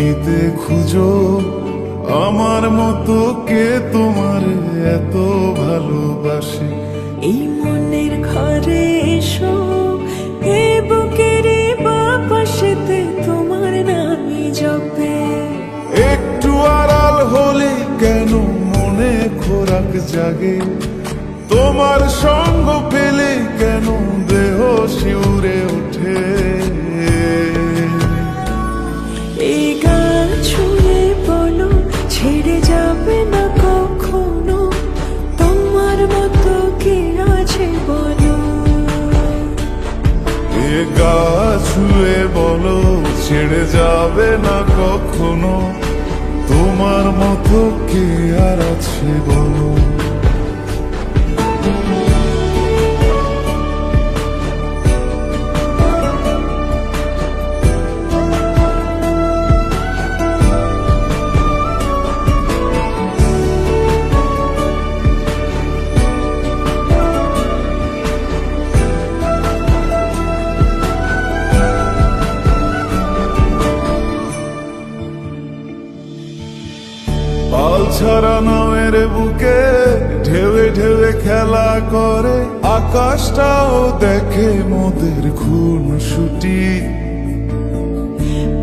পৃথিবীতে খুঁজো আমার মতো কে তোমার এত ভালোবাসে। এই মনের ঘরে এসো, এ বুকের বাপাশেতে তোমার নামই জপে। একটু আড়াল হলে কেন মনে খোরাক জাগে, তোমার সঙ্গ পেলে কেন দেহ শিউরে ওঠে। এই গান ছুঁয়ে বলো ছেড়ে যাবে না কখনো, তোমার মতো কে আছে বলো। এ গা ছুঁয়ে বলো ছেড়ে যাবে না কখনো, তোমার মতো কে আর আছে বলো। পাল ছাড়া নামের বুকে ঢেউে ঢেউে খেলা করে, আকাশটাও দেখে মোদের খুন ছুটি।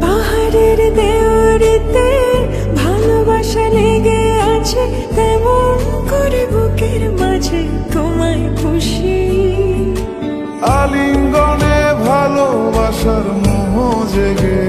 পাহাড়ের দেওয়ারিতে ভালোবাসা লেগে আছে, তেমন করে বুকের মাঝে তোমায় খুশি। আলিঙ্গনে ভালোবাসার মোহ জেগে